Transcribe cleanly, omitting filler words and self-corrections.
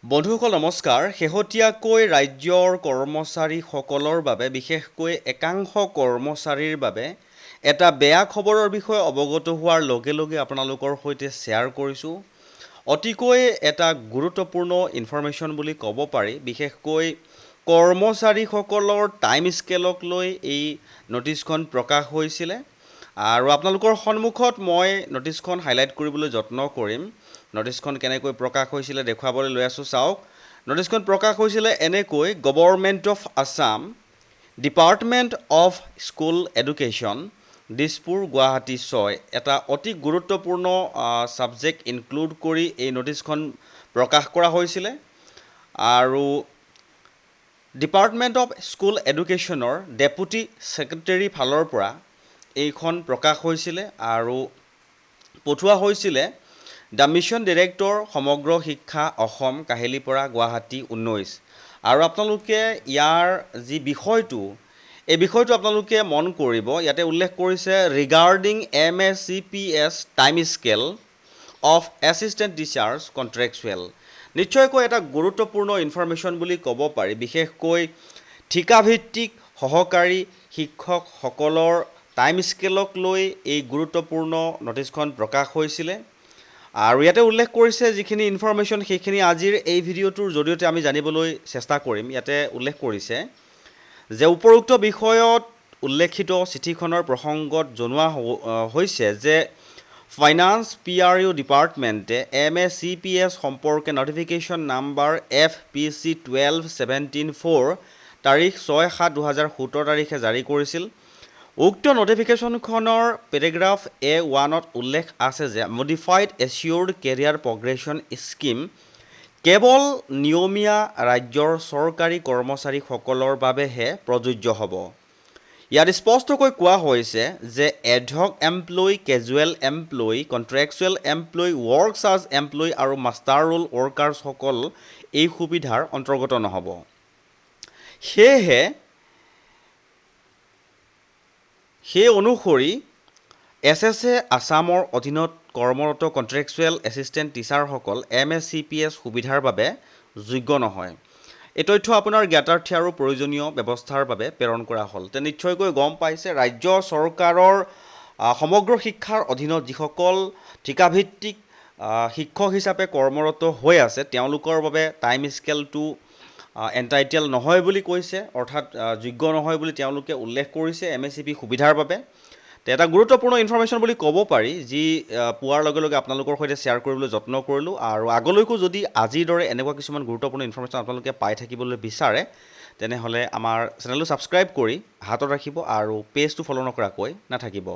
বন্ধুসকল নমস্কাৰ। শেহতীয়াকৈ ৰাজ্যৰ কৰ্মচাৰীসকলৰ বাবে বিশেষকৈ একাংশ কৰ্মচাৰীৰ বাবে এটা বেয়া খবৰৰ বিষয়ে অৱগত হোৱাৰ লগে লগে আপোনালোকৰ সৈতে শ্বেয়াৰ কৰিছোঁ। অতিকৈ এটা গুৰুত্বপূৰ্ণ ইনফৰমেশ্যন বুলি ক'ব পাৰি। বিশেষকৈ কৰ্মচাৰীসকলৰ টাইম স্কেলক লৈ এই নটিচখন প্ৰকাশ হৈছিলে আৰু আপোনালোকৰ সন্মুখত মই নটিচখন হাইলাইট কৰিবলৈ যত্ন কৰিম। নটিচখন কেনেকৈ প্ৰকাশ হৈছিলে দেখুৱাবলৈ লৈ আছোঁ, চাওক। নটিচখন প্ৰকাশ হৈছিলে এনেকৈ: government of Assam, department of school education, Dispur, Guwahati 6। এটা অতি গুৰুত্বপূৰ্ণ ছাবজেক্ট ইনক্লুড কৰি এই নটিচখন প্ৰকাশ কৰা হৈছিলে আৰু ডিপাৰ্টমেণ্ট অফ স্কুল এডুকেশ্যনৰ ডেপুটি ছেক্ৰেটেৰী ফালৰ পৰা এইখন প্ৰকাশ হৈছিলে আৰু পঠোৱা হৈছিলে দ্য মিছন ডিৰেক্টৰ, সমগ্ৰ শিক্ষা অসম, কাহিলীপৰা, গুৱাহাটী 19। আৰু আপোনালোকে ইয়াৰ যি বিষয়টো, এই বিষয়টো আপোনালোকে মন কৰিব, ইয়াতে উল্লেখ কৰিছে regarding MSCPS time scale of assistant teachers contractual. নিশ্চয়কৈ এটা গুৰুত্বপূৰ্ণ ইনফৰমেশ্যন বুলি ক'ব পাৰি। বিশেষকৈ ঠিকাভিত্তিক সহকাৰী শিক্ষকসকলৰ টাইম স্কেলক লৈ এই গুৰুত্বপূৰ্ণ নটিচখন প্ৰকাশ হৈছিলে আৰু ইয়াতে উল্লেখ কৰিছে যিখিনি ইনফৰমেশ্যন সেইখিনি আজিৰ এই ভিডিঅ'টোৰ জৰিয়তে আমি জানিবলৈ চেষ্টা কৰিম। ইয়াতে উল্লেখ কৰিছে যে উপৰোক্ত বিষয়ত উল্লেখিত চিঠিখনৰ প্ৰসংগত জনোৱা হৈছে যে ফাইনান্স PRU ডিপাৰ্টমেণ্টে MSCPS সম্পৰ্কে নটিফিকেশ্যন নাম্বাৰ FPC 12-17-4 তাৰিখ 6/7/2017 তাৰিখে জাৰি কৰিছিল। উক্ত নটিফিকেশ্যনখনৰ পেৰেগ্ৰাফ A1ত উল্লেখ আছে যে মডিফাইড এছিয়ৰ্ড কেৰিয়াৰ প্ৰগ্ৰেশ্যন স্কিম কেৱল নিয়মীয়া ৰাজ্যৰ চৰকাৰী কৰ্মচাৰীসকলৰ বাবেহে প্ৰযোজ্য হ'ব। ইয়াত স্পষ্টকৈ কোৱা হৈছে যে ad hoc employee, casual employee, contractual employee, works আজ এমপ্লয়ী আৰু মাষ্টাৰ ৰোল ৱৰ্কাৰ্ছসকল এই সুবিধাৰ অন্তৰ্গত নহ'ব। সেই অনুসৰি SSA আছামৰ অধীনত কৰ্মৰত কণ্ট্ৰেকচুৱেল এছিষ্টেণ্ট টিচাৰসকল MSCPS সুবিধাৰ বাবে যোগ্য নহয়। এই তথ্য আপোনাৰ জ্ঞাতাৰ্থে আৰু প্ৰয়োজনীয় ব্যৱস্থাৰ বাবে প্ৰেৰণ কৰা হ'ল। তে নিশ্চয়কৈ গম পাইছে ৰাজ্য চৰকাৰৰ সমগ্ৰ শিক্ষাৰ অধীনত যিসকল ঠিকাভিত্তিক শিক্ষক হিচাপে কৰ্মৰত হৈ আছে তেওঁলোকৰ বাবে টাইম স্কেলটো এণ্টাইটেল নহয় বুলি কৈছে, অৰ্থাৎ যোগ্য নহয় বুলি তেওঁলোকে উল্লেখ কৰিছে MSCP সুবিধাৰ বাবে। এটা গুৰুত্বপূৰ্ণ ইনফৰমেশ্যন বুলি ক'ব পাৰি, যি পোৱাৰ লগে লগে আপোনালোকৰ সৈতে শ্বেয়াৰ কৰিবলৈ যত্ন কৰিলোঁ। আৰু আগলৈকো যদি আজিৰ দৰে এনেকুৱা কিছুমান গুৰুত্বপূৰ্ণ ইনফৰমেশ্যন আপোনালোকে পাই থাকিবলৈ বিচাৰে তেনেহ'লে আমাৰ চেনেলটো ছাবস্ক্ৰাইব কৰি হাতত ৰাখিব আৰু পেজটো ফ'ল' নকৰাকৈ নাথাকিব।